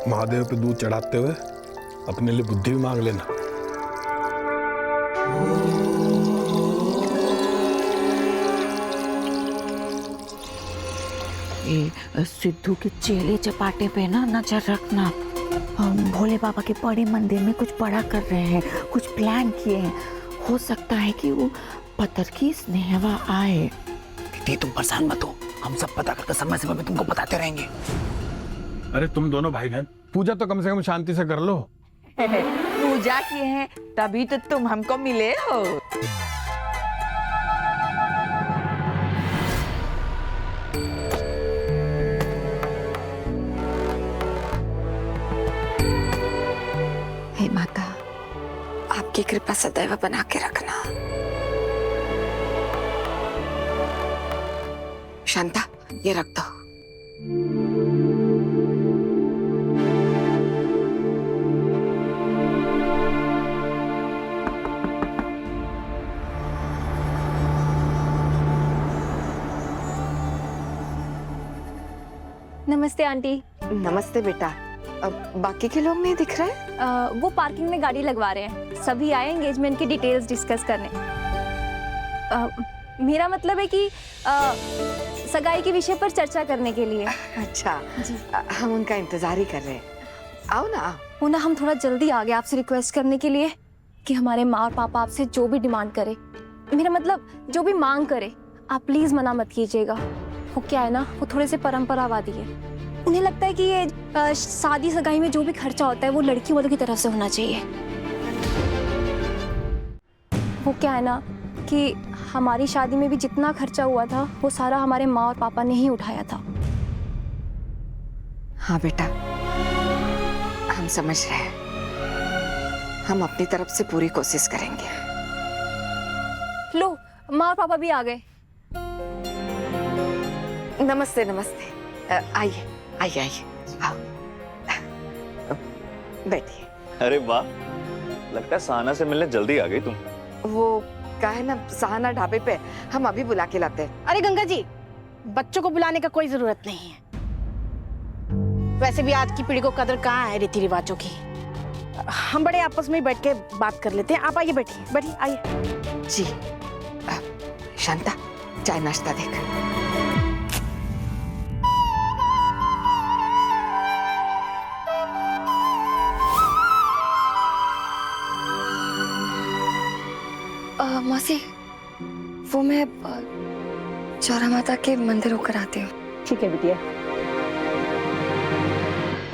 महादेव पे दूध चढ़ाते हुए अपने लिए बुद्धि भी मांग लेना। ये सिद्धू के चेले चपाटे पे ना नजर रखना। हम भोले बाबा के बड़े मंदिर में कुछ बड़ा कर रहे हैं, कुछ प्लान किए हैं। हो सकता है कि वो पत्थर की स्नेहवा आए। दीदी तुम परेशान मत हो, हम सब पता करके समय समय पे तुमको बताते रहेंगे। अरे तुम दोनों भाई बहन पूजा तो कम से कम शांति से कर लो। पूजा किए हैं तभी तो तुम हमको मिले हो। हे माता, आपकी कृपा सदैव बना के रखना। शांता, ये रख दो। नमस्ते आंटी। नमस्ते बेटा। अब बाकी के लोग नहीं दिख रहे? वो पार्किंग में गाड़ी लगवा रहे हैं। सभी आए एंगेजमेंट की डिटेल्स डिस्कस करने। मेरा मतलब है कि सगाई के विषय पर चर्चा करने के लिए। अच्छा जी। हम उनका इंतजार ही कर रहे हैं। आओ ना। वो ना हम थोड़ा जल्दी आ गए आपसे रिक्वेस्ट करने के लिए कि हमारे माँ और पापा आपसे जो भी डिमांड करे, मेरा मतलब जो भी मांग करे, आप प्लीज मना मत कीजिएगा। वो क्या है ना, वो थोड़े से परंपरावादी है। उन्हें लगता है कि ये शादी सगाई में जो भी खर्चा होता है वो लड़की वालों की तरफ से होना चाहिए। वो क्या है ना कि हमारी शादी में भी जितना खर्चा हुआ था वो सारा हमारे माँ और पापा ने ही उठाया था। हाँ बेटा, हम समझ रहे हैं। हम अपनी तरफ से पूरी कोशिश करेंगे। लो, माँ और पापा भी आ गए। नमस्ते नमस्ते। आइए आइए आइए, आओ बैठिए। अरे वाह, लगता है सहाना से मिलने जल्दी आ गई तुम। वो क्या है ना, सहाना ढाबे पे, हम अभी बुला के लाते हैं। अरे गंगा जी, बच्चों को बुलाने का कोई जरूरत नहीं है। वैसे भी आज की पीढ़ी को कदर कहाँ है रीति रिवाजों की। हम बड़े आपस में ही बैठ के बात कर लेते हैं। आप आइए, बैठिए बैठिए, आइए। जी। शांता, चाय नाश्ता देख। मौसी, वो मैं चौरा माता के मंदिर होकर आती हूँ। ठीक है बिटिया।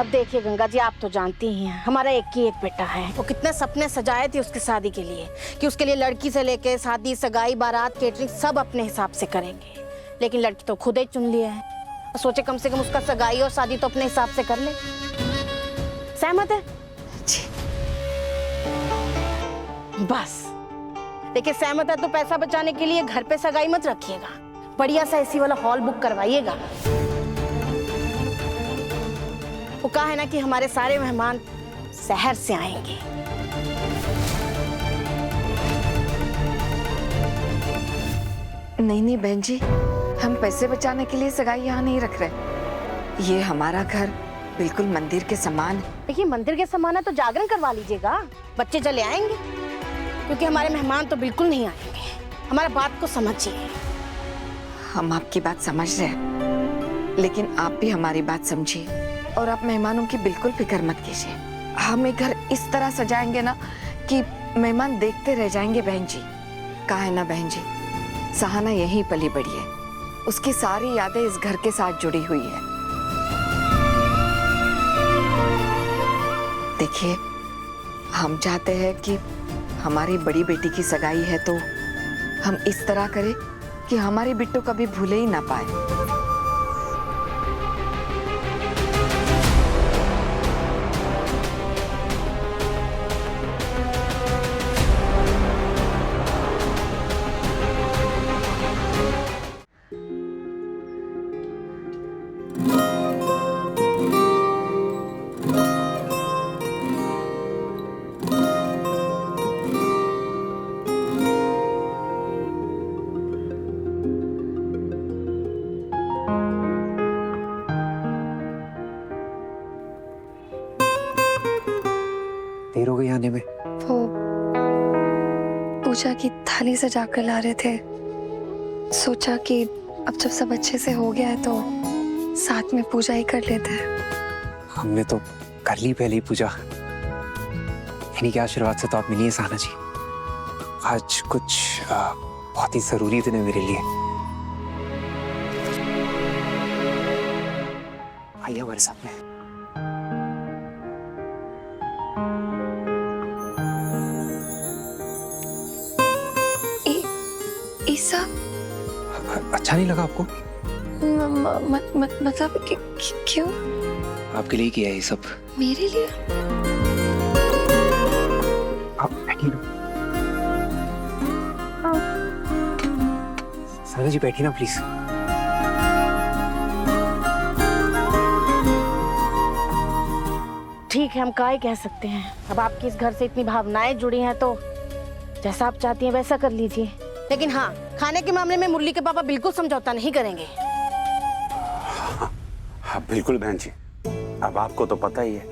अब देखिए गंगा जी, आप तो जानती ही हैं हमारा एक ही एक बेटा है। वो कितने सपने सजाए थे उसकी शादी के लिए कि उसके लिए लड़की से लेके शादी, सगाई, बारात, केटरिंग सब अपने हिसाब से करेंगे। लेकिन लड़की तो खुद ही चुन लिया है। सोचे कम से कम उसका सगाई और शादी तो अपने हिसाब से कर ले। सहमत है? जी। बस देखिए, सहमत है तो पैसा बचाने के लिए घर पे सगाई मत रखिएगा, बढ़िया सा एसी वाला हॉल बुक करवाइएगा। वो कहा है ना कि हमारे सारे मेहमान शहर से आएंगे। नहीं नहीं बहन जी, हम पैसे बचाने के लिए सगाई यहाँ नहीं रख रहे। ये हमारा घर बिल्कुल मंदिर के समान है। देखिए, मंदिर के समान है तो जागरण करवा लीजिएगा, बच्चे चले आएंगे। क्योंकि हमारे मेहमान तो बिल्कुल नहीं आएंगे। हमारा बात को समझिए। हम आपकी बात समझ रहे हैं, लेकिन आप भी हमारी बात समझिए और आप मेहमानों की बिल्कुल फिक्र मत कीजिए। हम एक घर इस तरह सजाएंगे ना कि मेहमान देखते रह जाएंगे। बहन जी, कहा है ना बहन जी, सहाना यहीं पली बड़ी है। उसकी सारी यादें इस घर के साथ जुड़ी हुई है। देखिए, हम चाहते हैं कि हमारी बड़ी बेटी की सगाई है तो हम इस तरह करें कि हमारी बिट्टू कभी भूले ही ना पाए। देर हो गई आने में। वो पूजा की थाली सजा कर ला रहे थे, सोचा कि अब जब सब अच्छे से हो गया है तो साथ में पूजा ही कर लेते हैं। हमने तो कर ली पहले ही पूजा। इन्हीं के आशीर्वाद से तो आप मिली हैं साना जी। आज कुछ बहुत ही जरूरी दिन है मेरे लिए। आइए हमारे साथ में। ईसा, अच्छा नहीं लगा आपको? मतलब क्यों? आपके लिए किया है ये सब। मेरे लिए? आप बैठिए ना। साना जी बैठिए ना प्लीज। ठीक है, हम क्या ही कह सकते हैं। अब आपकी इस घर से इतनी भावनाएं जुड़ी हैं तो जैसा आप चाहती हैं वैसा कर लीजिए। लेकिन हाँ, खाने के मामले में मुरली के पापा बिल्कुल समझौता नहीं करेंगे। हाँ बिल्कुल बहन जी। अब आपको तो पता ही है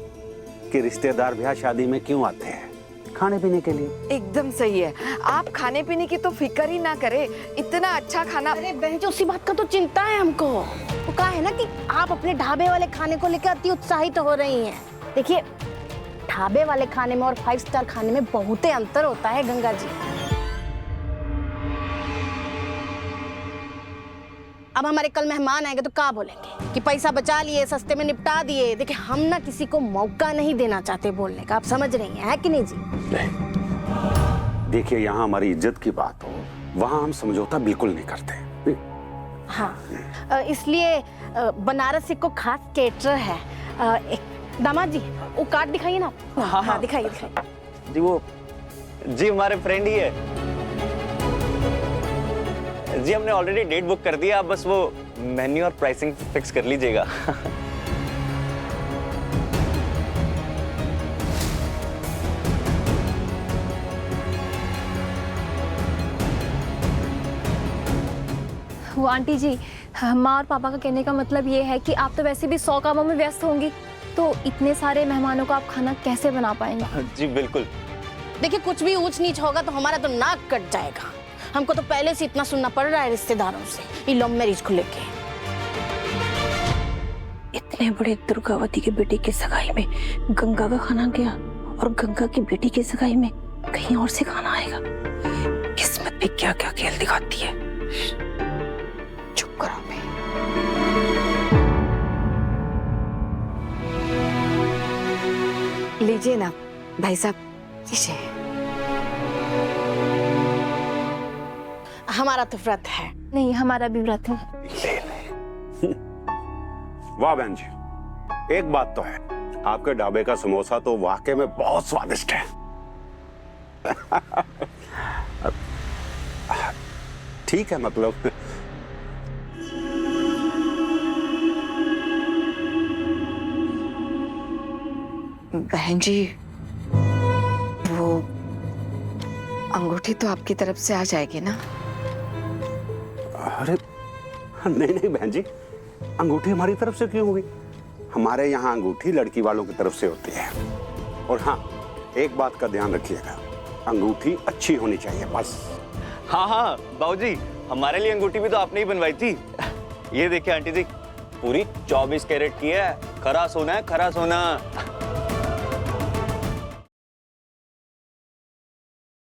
कि रिश्तेदार ब्याह शादी में क्यों आते हैं, खाने पीने के लिए। एकदम सही है। आप खाने पीने की तो फिक्र ही ना करें, इतना अच्छा खाना। अरे बहन जी, उसी बात का तो चिंता है हमको। वो कहा है ना कि आप अपने ढाबे वाले खाने को लेकर अति उत्साहित हो रही हैं। देखिए, ढाबे वाले खाने में और 5 स्टार खाने में बहुत ही अंतर होता है गंगा जी। अब हमारे कल मेहमान आएंगे तो क्या बोलेंगे कि पैसा बचा लिए, सस्ते में निपटा दिए। देखिए, हम ना किसी को मौका नहीं देना चाहते बोलने का। आप समझ रही हैं, है कि नहीं जी? नहीं, देखिए यहाँ हमारी इज्जत की बात हो, वहाँ हम समझौता बिल्कुल नहीं करते। हाँ, इसलिए बनारस को खास केटर है। दामाद जी, वो कार्ड दिखाइए ना। हाँ, दिखाइए दिखाइए। जी वो जी हमारे फ्रेंड ही है जी। हमने ऑलरेडी डेट बुक कर दिया, आप बस वो मेन्यू और प्राइसिंग फिक्स कर लीजिएगा। वो आंटी जी, माँ और पापा का कहने का मतलब ये है कि आप तो वैसे भी 100 कामों में व्यस्त होंगी, तो इतने सारे मेहमानों को आप खाना कैसे बना पाएंगे? जी बिल्कुल। देखिए, कुछ भी ऊंच नीच होगा तो हमारा तो नाक कट जाएगा। हमको तो पहले से इतना सुनना पड़ रहा है रिश्तेदारों से ये लव मैरिज को लेके। इतने बड़े दुर्गावती के बेटे की सगाई में गंगा का खाना गया और गंगा की बेटी की सगाई में कहीं और से खाना आएगा। किस्मत भी क्या क्या खेल दिखाती है। चुप करो मैं। लीजिए ना भाई साहब, लीजिए। हमारा तो व्रत है। नहीं, हमारा भी व्रत है। वाह बहन जी, एक बात तो है, आपके ढाबे का समोसा तो वाकई में बहुत स्वादिष्ट है। ठीक है, मतलब बहन जी, वो अंगूठी तो आपकी तरफ से आ जाएगी ना? अरे नहीं नहीं बहन जी, अंगूठी हमारी तरफ से क्यों होगी? हमारे यहाँ अंगूठी लड़की वालों की तरफ से होती है। और हाँ, एक बात का ध्यान रखिएगा, अंगूठी अच्छी होनी चाहिए बस। हाँ बाबूजी, हमारे लिए अंगूठी भी तो आपने ही बनवाई थी। ये देखिए आंटी जी, पूरी 24 कैरेट की है। खरा सोना है, खरा सोना।